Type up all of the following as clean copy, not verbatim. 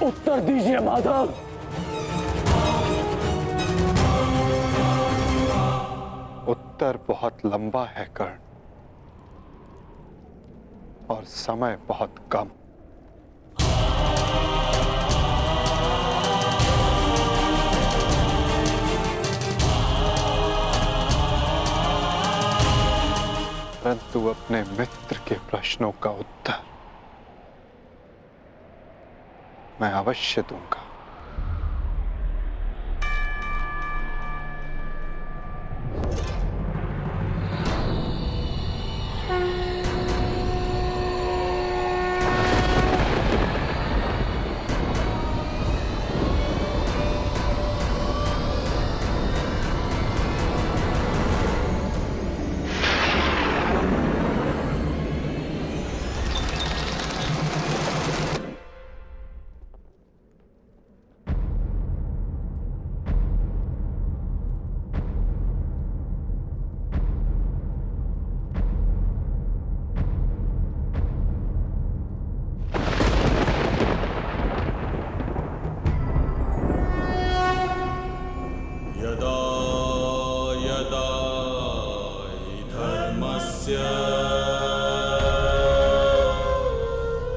उत्तर दीजिए माधव। उत्तर बहुत लंबा है कर्ण, और समय बहुत कम। परंतु अपने मित्र के प्रश्नों का उत्तर मैं अवश्य दूंगा। यदा यदा हि धर्मस्य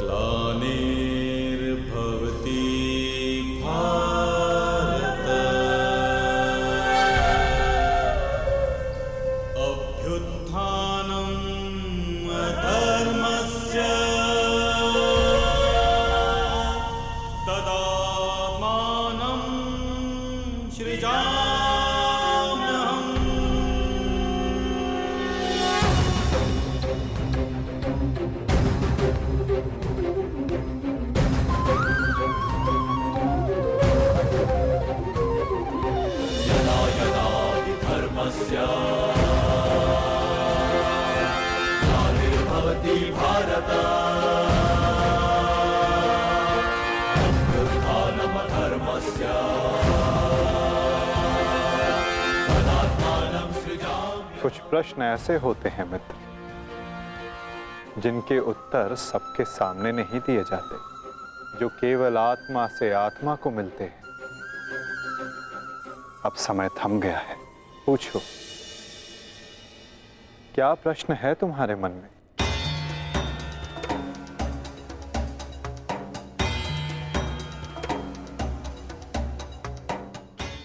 ग्लानिर्भवति भारत अभ्युत्थानम् अधर्मस्य तदात्मानं सृजाम्यहम्। यदा यदा हि धर्मस्य ग्लानिर्भवति भारत अभ्युत्थानम् अधर्मस्य तदात्मानं सृजाम्यहम्। कुछ प्रश्न ऐसे होते हैं मित्र, जिनके उत्तर सबके सामने नहीं दिए जाते, जो केवल आत्मा से आत्मा को मिलते हैं। अब समय थम गया है, पूछो क्या प्रश्न है तुम्हारे मन में?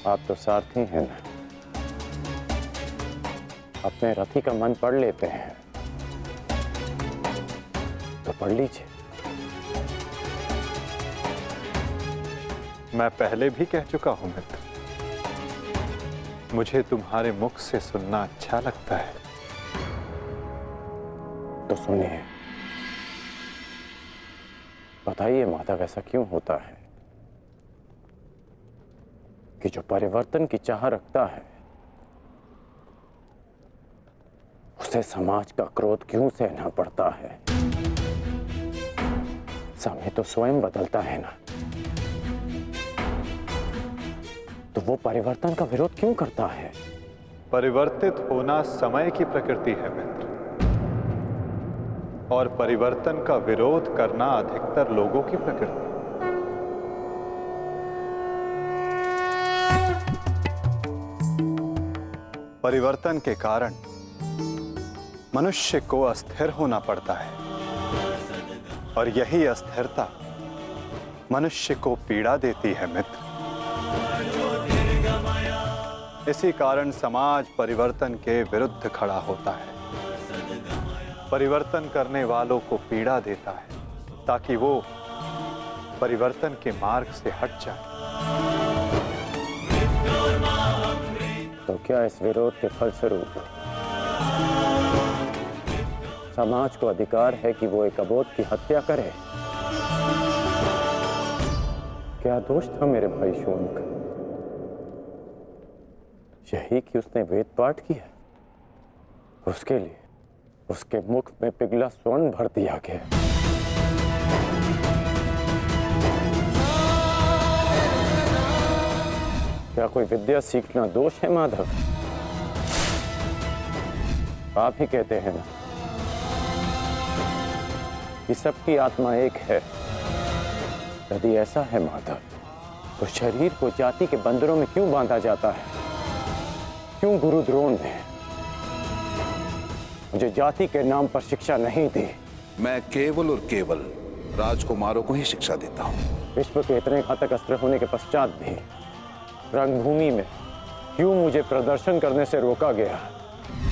आप तो सारथी हैं ना, अपने रथी का मन पढ़ लेते हैं, तो पढ़ लीजिए। मैं पहले भी कह चुका हूं मित्र, मुझे तुम्हारे मुख से सुनना अच्छा लगता है। तो सुनिए, बताइए माधव, ऐसा क्यों होता है कि जो परिवर्तन की चाह रखता है उसे समाज का क्रोध क्यों सहना पड़ता है? समय तो स्वयं बदलता है ना, तो वो परिवर्तन का विरोध क्यों करता है? परिवर्तित होना समय की प्रकृति है मित्र, और परिवर्तन का विरोध करना अधिकतर लोगों की प्रकृति। परिवर्तन के कारण मनुष्य को अस्थिर होना पड़ता है, और यही अस्थिरता मनुष्य को पीड़ा देती है मित्र। इसी कारण समाज परिवर्तन के विरुद्ध खड़ा होता है, परिवर्तन करने वालों को पीड़ा देता है, ताकि वो परिवर्तन के मार्ग से हट जाए। तो क्या इस विरोध के फलस्वरूप समाज को अधिकार है कि वो एक अबोध की हत्या करे? क्या दोष था मेरे भाई शून्क? यही कि उसने वेद पाठ किया, उसके लिए उसके मुख में पिघला स्वर्ण भर दिया गया। क्या कोई विद्या सीखना दोष है माधव? आप ही कहते हैं ना कि सबकी आत्मा एक है, यदि ऐसा है माधव, तो शरीर को जाति के बंधनों में क्यों बांधा जाता है? क्यों गुरु द्रोण ने मुझे जाति के नाम पर शिक्षा नहीं दी? मैं केवल और केवल राजकुमारों को ही शिक्षा देता हूँ। विश्व के इतने घातक अस्त्र होने के पश्चात भी रंगभूमि में क्यों मुझे प्रदर्शन करने से रोका गया?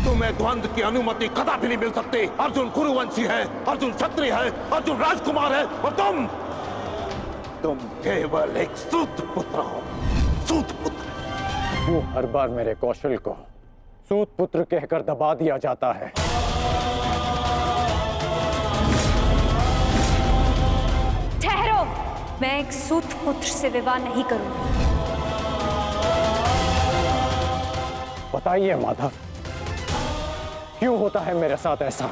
तुम्हें द्वंद्व की अनुमति कदापि नहीं मिल सकती। अर्जुन कुरुवंशी है, अर्जुन क्षत्रिय है, अर्जुन राजकुमार है, और तुम केवल एक सूत पुत्र हो। सूत पुत्र। क्यों हर बार मेरे कौशल को सूत पुत्र कहकर दबा दिया जाता है? ठहरो, मैं एक सूत पुत्र से विवाह नहीं करूंगी। बताइए माधव, क्यों होता है मेरे साथ ऐसा?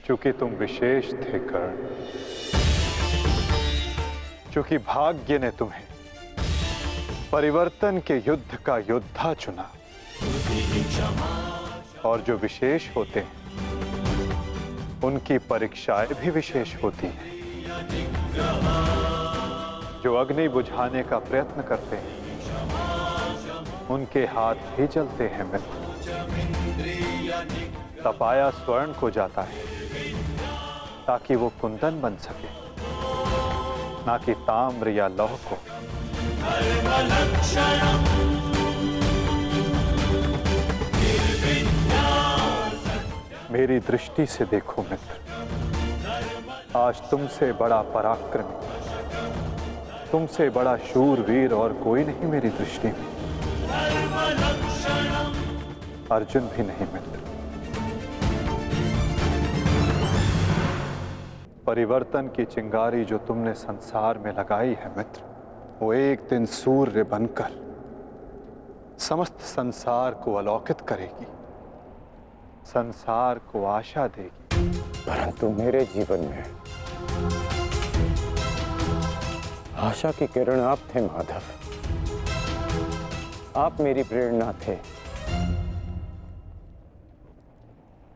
चूंकि तुम विशेष थे कर्ण, चूंकि भाग्य ने तुम्हें परिवर्तन के युद्ध का योद्धा चुना, और जो विशेष होते हैं उनकी परीक्षाएं भी विशेष होती हैं। जो अग्नि बुझाने का प्रयत्न करते हैं उनके हाथ भी जलते हैं मित्र। तपाया स्वर्ण को जाता है ताकि वो कुंदन बन सके, ना कि ताम्र या लौह को। मेरी दृष्टि से देखो मित्र, आज तुमसे बड़ा पराक्रमी, तुमसे बड़ा शूरवीर और कोई नहीं मेरी दृष्टि में। अर्जुन भी नहीं मित्र। परिवर्तन की चिंगारी जो तुमने संसार में लगाई है मित्र, वो एक दिन सूर्य बनकर समस्त संसार को अलौकित करेगी, संसार को आशा देगी। परंतु मेरे जीवन में आशा की किरण आप थे माधव। आप मेरी प्रेरणा थे।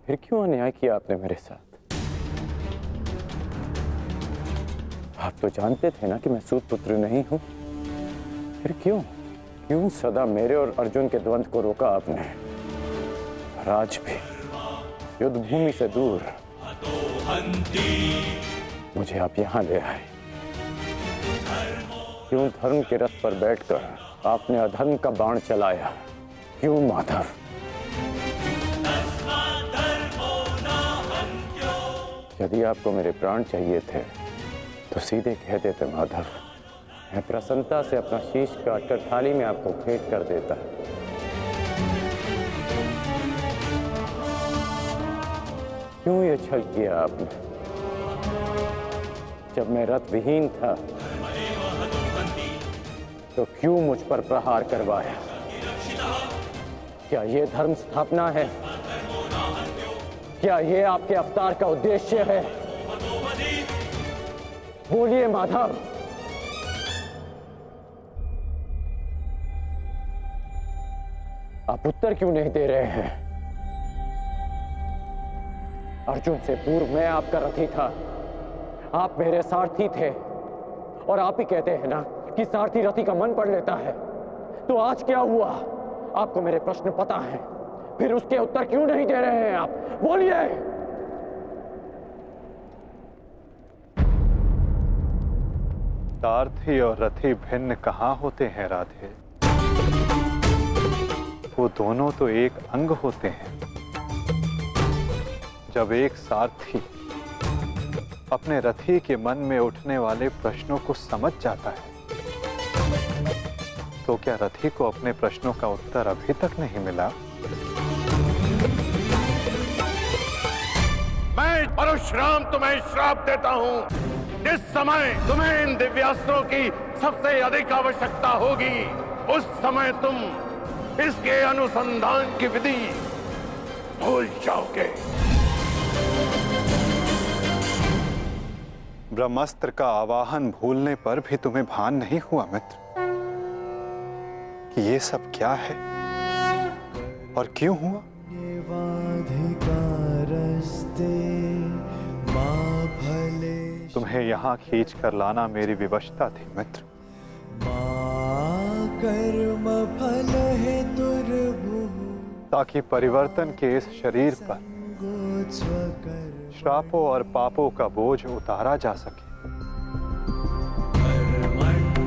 फिर क्यों अन्याय किया आपने मेरे साथ? आप तो जानते थे ना कि मैं सूत पुत्र नहीं हूं। फिर क्यों सदा मेरे और अर्जुन के द्वंद्व को रोका आपने? और आज भी युद्ध भूमि से दूर मुझे आप यहां ले आए। क्यों धर्म के रथ पर बैठकर आपने अधर्म का बाण चलाया? क्यों माधव? यदि आपको मेरे प्राण चाहिए थे तो सीधे कह देते माधव। मैं प्रसन्नता से अपना शीश काटकर थाली में आपको भेंट कर देता। क्यों ये छल किया आपने? जब मैं रथ विहीन था तो क्यों मुझ पर प्रहार करवाया? क्या ये धर्म स्थापना है? क्या ये आपके अवतार का उद्देश्य है? बोलिए माधव। आप उत्तर क्यों नहीं दे रहे हैं? अर्जुन से पूर्व मैं आपका रथी था, आप मेरे सारथी थे, और आप ही कहते हैं ना कि सारथी रथी का मन पढ़ लेता है। तो आज क्या हुआ? आपको मेरे प्रश्न पता है, फिर उसके उत्तर क्यों नहीं दे रहे हैं आप? बोलिए। सारथी और रथी भिन्न कहाँ होते हैं राधे? वो दोनों तो एक अंग होते हैं। जब एक सारथी अपने रथी के मन में उठने वाले प्रश्नों को समझ जाता है, तो क्या रथी को अपने प्रश्नों का उत्तर अभी तक नहीं मिला? मैं परशुराम तुम्हें श्राप देता हूँ। जिस समय तुम्हें इन दिव्यास्त्रों की सबसे अधिक आवश्यकता होगी, उस समय तुम इसके अनुसंधान की विधि भूल जाओगे। ब्रह्मास्त्र का आवाहन भूलने पर भी तुम्हें भान नहीं हुआ मित्र कि ये सब क्या है और क्यों हुआ? वाधिकारस्ते तुम्हें यहाँ खींच कर लाना मेरी विवशता थी मित्र। कर्म फल है दुर्भुः ताकि परिवर्तन के इस शरीर पर श्रापों और पापों का बोझ उतारा जा सके। कर्मण्येवाधिकारस्ते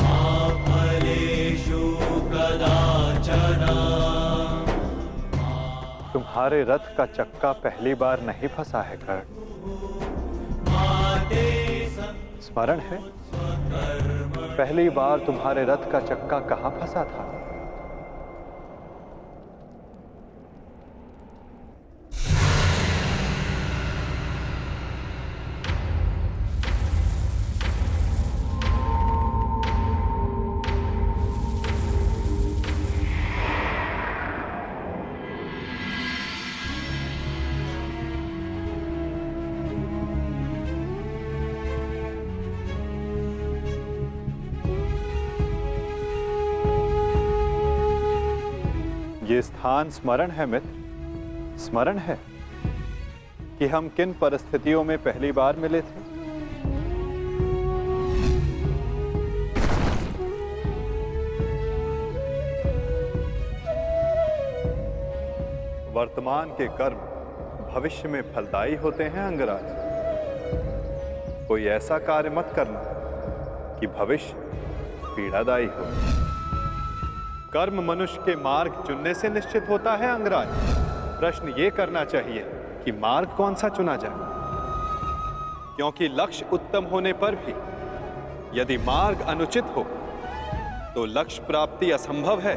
मा फलेषु कदाचन। तुम्हारे रथ का चक्का पहली बार नहीं फंसा है कर्ण। स्मरण है पहली बार तुम्हारे रथ का चक्का कहां फंसा था? ये स्थान स्मरण है मित्र, स्मरण है कि हम किन परिस्थितियों में पहली बार मिले थे? वर्तमान के कर्म भविष्य में फलदायी होते हैं अंगराज। कोई ऐसा कार्य मत करना कि भविष्य पीड़ादायी हो। कर्म मनुष्य के मार्ग चुनने से निश्चित होता है अंगराज। प्रश्न ये करना चाहिए कि मार्ग कौन सा चुना जाए, क्योंकि लक्ष्य उत्तम होने पर भी यदि मार्ग अनुचित हो तो लक्ष्य प्राप्ति असंभव है।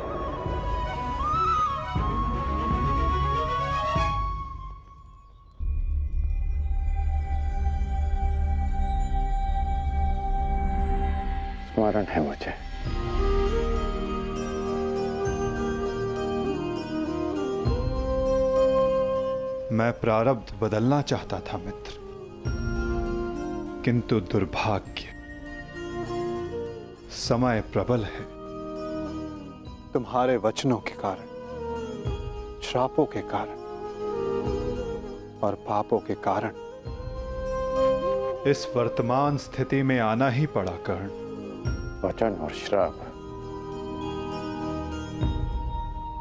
स्मरण है मुझे। मैं प्रारब्ध बदलना चाहता था मित्र, किंतु दुर्भाग्य समय प्रबल है। तुम्हारे वचनों के कारण, श्रापों के कारण और पापों के कारण इस वर्तमान स्थिति में आना ही पड़ा कर्ण। वचन और श्राप,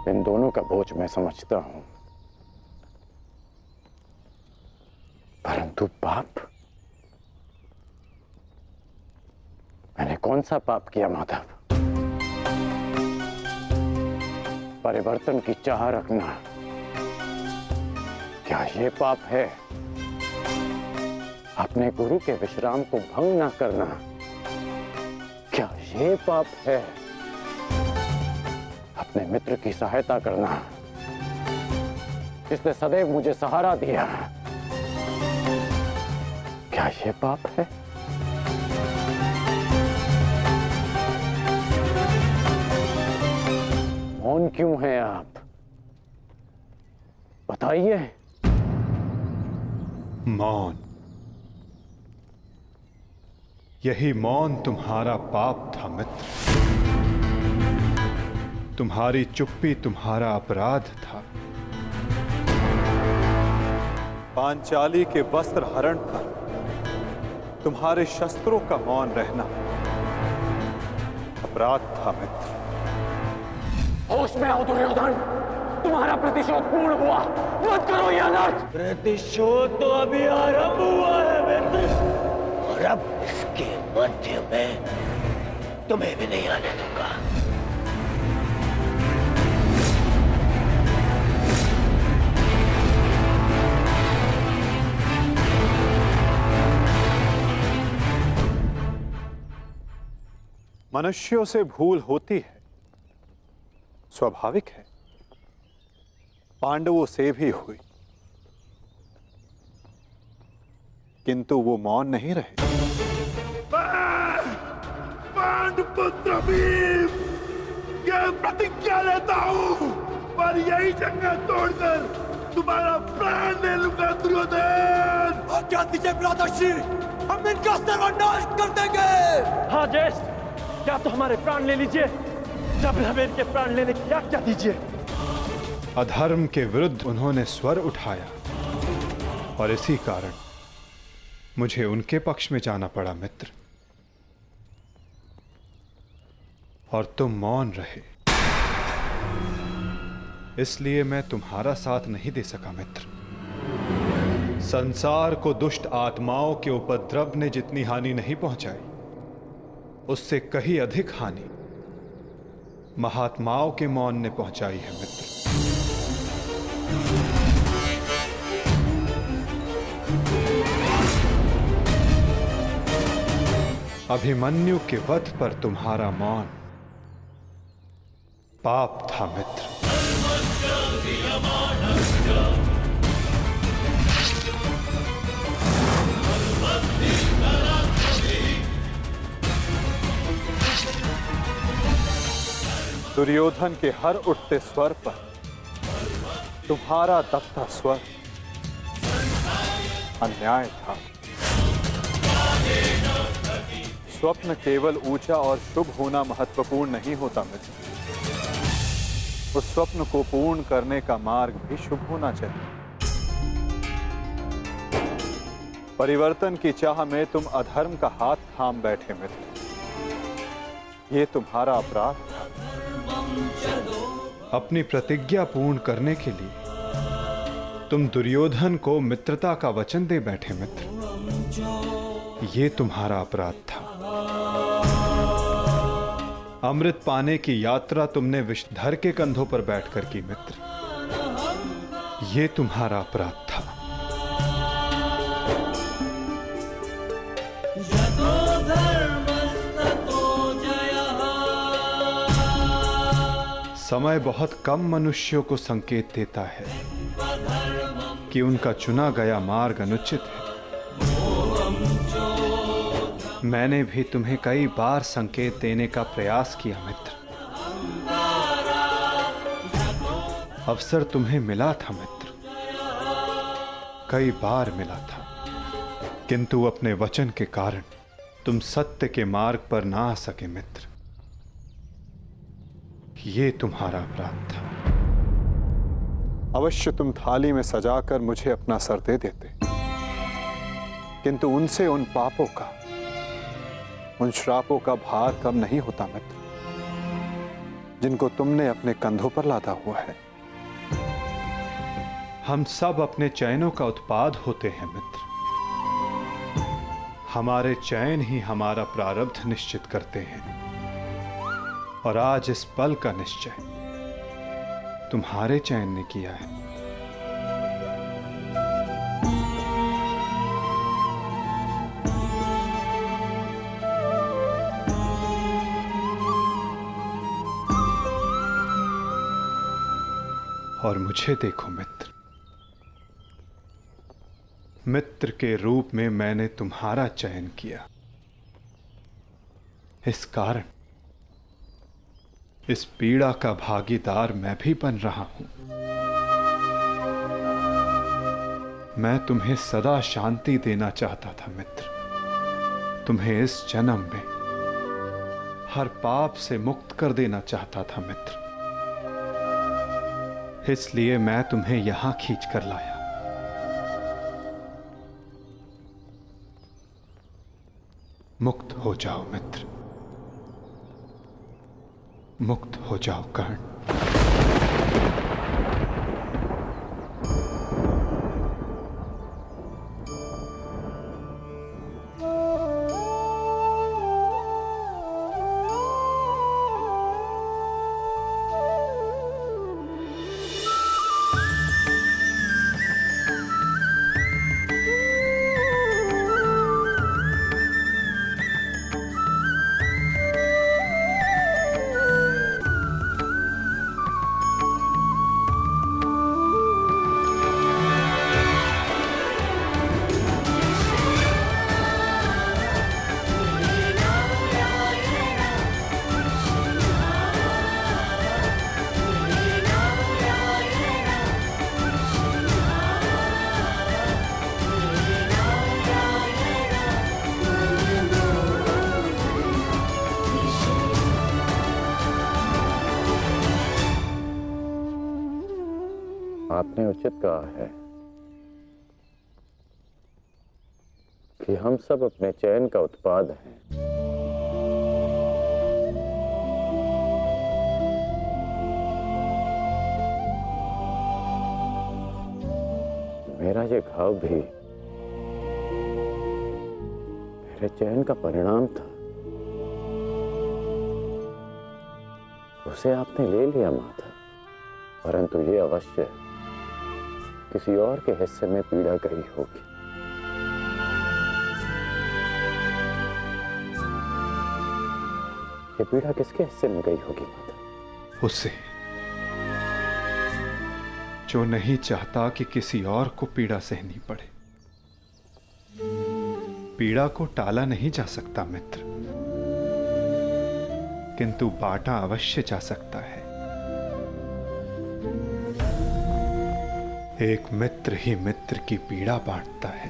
इन दोनों का बोझ मैं समझता हूं, परंतु पाप, मैंने कौन सा पाप किया माधव? परिवर्तन की चाह रखना, क्या ये पाप है? अपने गुरु के विश्राम को भंग ना करना, क्या ये पाप है? अपने मित्र की सहायता करना, जिसने सदैव मुझे सहारा दिया, क्या ये पाप है? मौन क्यों हैं आप? बताइए। मौन, यही मौन तुम्हारा पाप था मित्र। तुम्हारी चुप्पी तुम्हारा अपराध था। पांचाली के वस्त्र हरण पर तुम्हारे शस्त्रों का मौन रहना अपराध था मित्र। होश में आओ दुर्योधन, तुम्हारा प्रतिशोध पूर्ण हुआ, मत करो यह अनर्थ। प्रतिशोध तो अभी आरंभ हुआ है मित्र, और अब इसके मध्य में तुम्हें भी नहीं आने दूंगा। मनुष्यों से भूल होती है, स्वाभाविक है। पांडवों से भी हुई, किंतु वो मौन नहीं रहे। पांडुपुत्र भीम, यह प्रतिज्ञा लेता हूं, पर यही जंगल तोड़कर तुम्हारा प्राण ले लूंगा दुर्योधन। आज्ञा दीजिए भ्राताश्री, हम इनका सर्वनाश कर देंगे। हाँ ज्येष्ठ, क्या तो हमारे प्राण ले लीजिए, जब हमें इनके प्राण लेने की आज्ञा दीजिए। अधर्म के विरुद्ध उन्होंने स्वर उठाया, और इसी कारण मुझे उनके पक्ष में जाना पड़ा मित्र। और तुम मौन रहे, इसलिए मैं तुम्हारा साथ नहीं दे सका मित्र। संसार को दुष्ट आत्माओं के उपद्रव ने जितनी हानि नहीं पहुंचाई, उससे कहीं अधिक हानि महात्माओं के मौन ने पहुंचाई है मित्र। अभिमन्यु के वध पर तुम्हारा मौन पाप था मित्र। दुर्योधन के हर उठते स्वर पर तुम्हारा दबता स्वर अन्याय था। स्वप्न केवल ऊंचा और शुभ होना महत्वपूर्ण नहीं होता मित्र, उस स्वप्न को पूर्ण करने का मार्ग भी शुभ होना चाहिए। परिवर्तन की चाह में तुम अधर्म का हाथ थाम बैठे मित्र, ये तुम्हारा अपराध था। अपनी प्रतिज्ञा पूर्ण करने के लिए तुम दुर्योधन को मित्रता का वचन दे बैठे मित्र, ये तुम्हारा अपराध था। अमृत पाने की यात्रा तुमने विषधर के कंधों पर बैठकर की मित्र, ये तुम्हारा अपराध था। समय बहुत कम मनुष्यों को संकेत देता है कि उनका चुना गया मार्ग अनुचित है। मैंने भी तुम्हें कई बार संकेत देने का प्रयास किया मित्र, अवसर तुम्हें मिला था मित्र, कई बार मिला था, किंतु अपने वचन के कारण तुम सत्य के मार्ग पर ना आ सके मित्र, ये तुम्हारा अपराध था। अवश्य तुम थाली में सजाकर मुझे अपना सर दे देते, किंतु उनसे उन पापों का, उन श्रापों का भार कम नहीं होता मित्र, जिनको तुमने अपने कंधों पर लादा हुआ है। हम सब अपने चयनों का उत्पाद होते हैं मित्र, हमारे चयन ही हमारा प्रारब्ध निश्चित करते हैं। और आज इस पल का निश्चय तुम्हारे चयन ने किया है। और मुझे देखो मित्र, मित्र के रूप में मैंने तुम्हारा चयन किया। इस कारण इस पीड़ा का भागीदार मैं भी बन रहा हूं। मैं तुम्हें सदा शांति देना चाहता था मित्र, तुम्हें इस जन्म में हर पाप से मुक्त कर देना चाहता था मित्र, इसलिए मैं तुम्हें यहां खींच कर लाया। मुक्त हो जाओ मित्र, मुक्त हो जाओ कर्ण। आपने उचित कहा है कि हम सब अपने चयन का उत्पाद हैं। मेरा ये घाव भी मेरे चयन का परिणाम था। उसे आपने ले लिया माता, परंतु ये अवश्य किसी और के हिस्से में पीड़ा गई होगी। ये पीड़ा किसके हिस्से में गई होगी माता? उसे जो नहीं चाहता कि किसी और को पीड़ा सहनी पड़े। पीड़ा को टाला नहीं जा सकता मित्र, किंतु बांटा अवश्य जा सकता है। एक मित्र ही मित्र की पीड़ा बांटता है।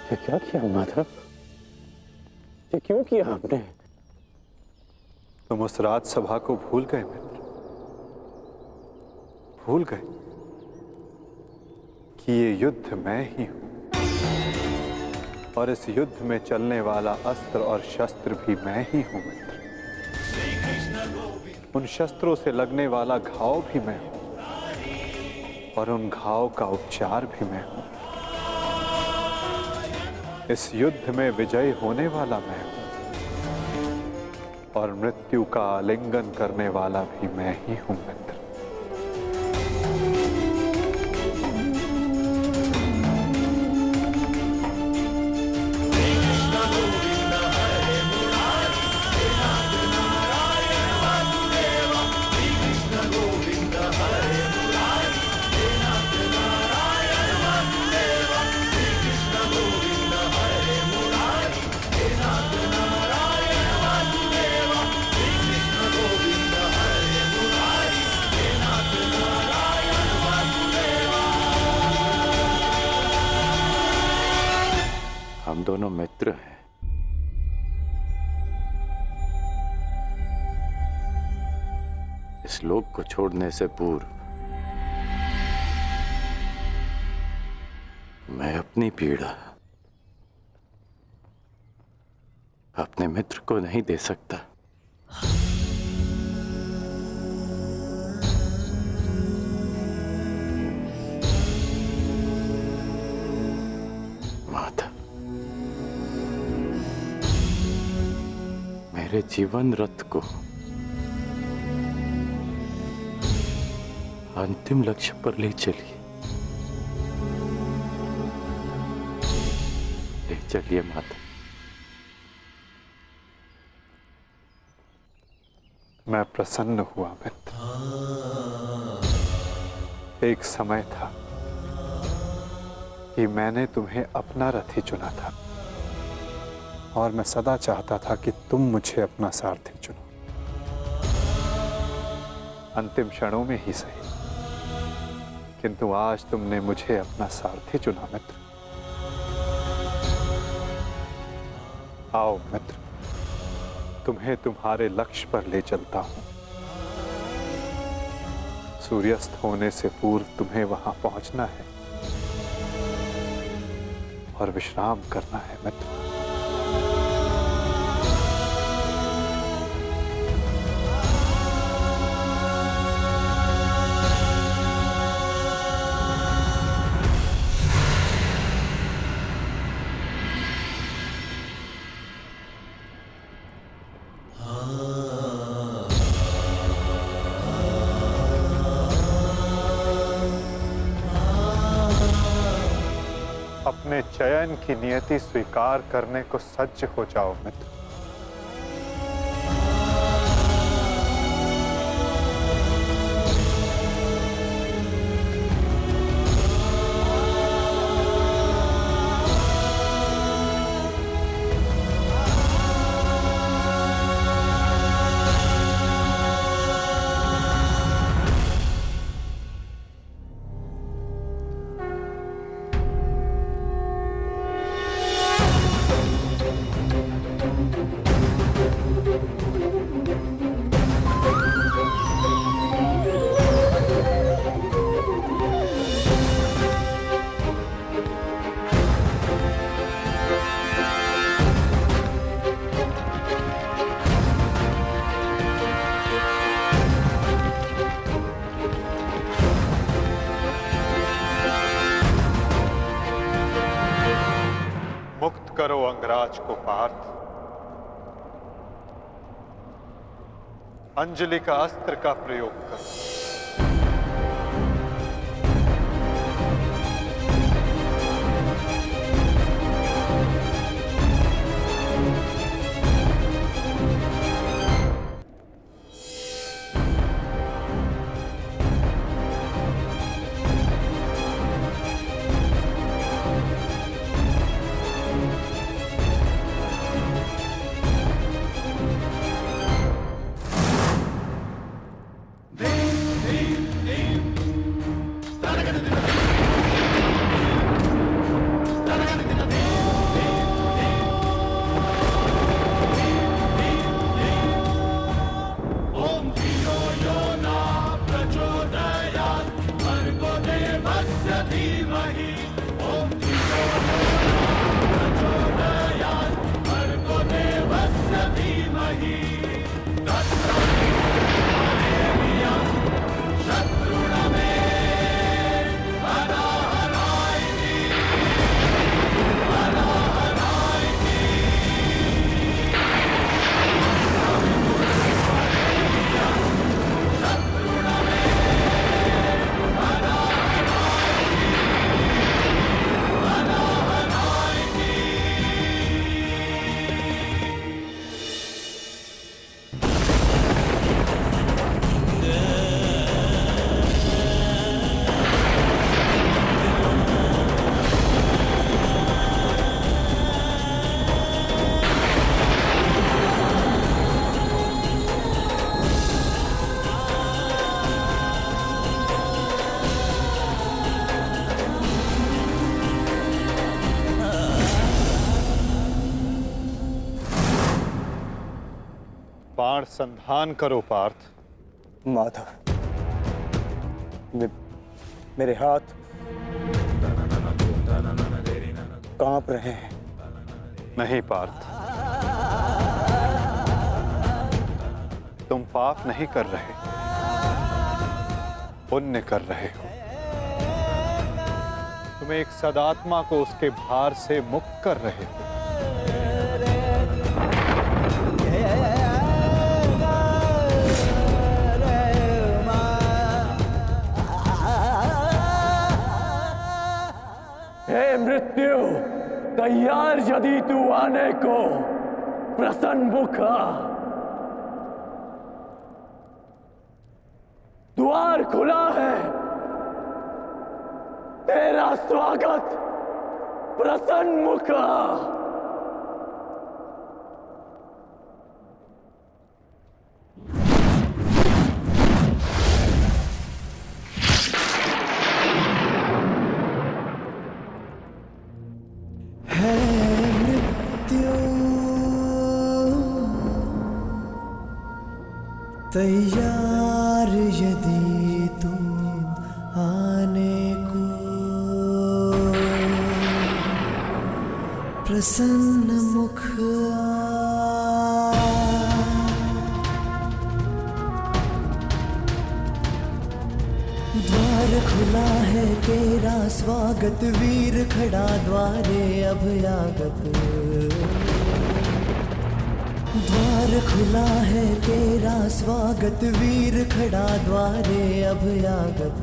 ये क्या किया माधव? ये क्यों किया आपने? तुम उस राजसभा को भूल गए मित्र, भूल गए कि ये युद्ध मैं ही हूं, और इस युद्ध में चलने वाला अस्त्र और शस्त्र भी मैं ही हूं मित्र। उन शस्त्रों से लगने वाला घाव भी मैं हूं, और उन घाव का उपचार भी मैं हूं। इस युद्ध में विजयी होने वाला मैं हूं, और मृत्यु का आलिंगन करने वाला भी मैं ही हूं मित्र। हम दोनों मित्र हैं। इस लोक को छोड़ने से पूर्व मैं अपनी पीड़ा अपने मित्र को नहीं दे सकता। माता, मेरे जीवन रथ को अंतिम लक्ष्य पर ले चलिए, ले चलिए माता। मैं प्रसन्न हुआ मित्र। एक समय था कि मैंने तुम्हें अपना रथी चुना था, और मैं सदा चाहता था कि तुम मुझे अपना सारथी चुनो। अंतिम क्षणों में ही सही, किंतु आज तुमने मुझे अपना सारथी चुना मित्र। आओ मित्र, तुम्हें तुम्हारे लक्ष्य पर ले चलता हूं। सूर्यास्त होने से पूर्व तुम्हें वहां पहुंचना है और विश्राम करना है मित्र। अपने चयन की नियति स्वीकार करने को सज्ज हो जाओ मित्र। करो अंगराज को पार्थ। अंजलि का अस्त्र का प्रयोग करो। बाण संधान करो पार्थ। माधव, मेरे हाथ कांप रहे हैं। नहीं पार्थ, तुम पाप नहीं कर रहे, पुण्य कर रहे हो। तुम एक सदात्मा को उसके भार से मुक्त कर रहे हो। हे मृत्यु, तैयार यदि तू आने को, प्रसन्न मुखा। द्वार खुला है, तेरा स्वागत प्रसन्न मुखा। तैयार यदि तुम आने को, प्रसन्न मुख द्वार खुला है, तेरा स्वागत वीर खड़ा द्वारे अभयागत। द्वार खुला है, तेरा स्वागत वीर खड़ा द्वारे अभयागत।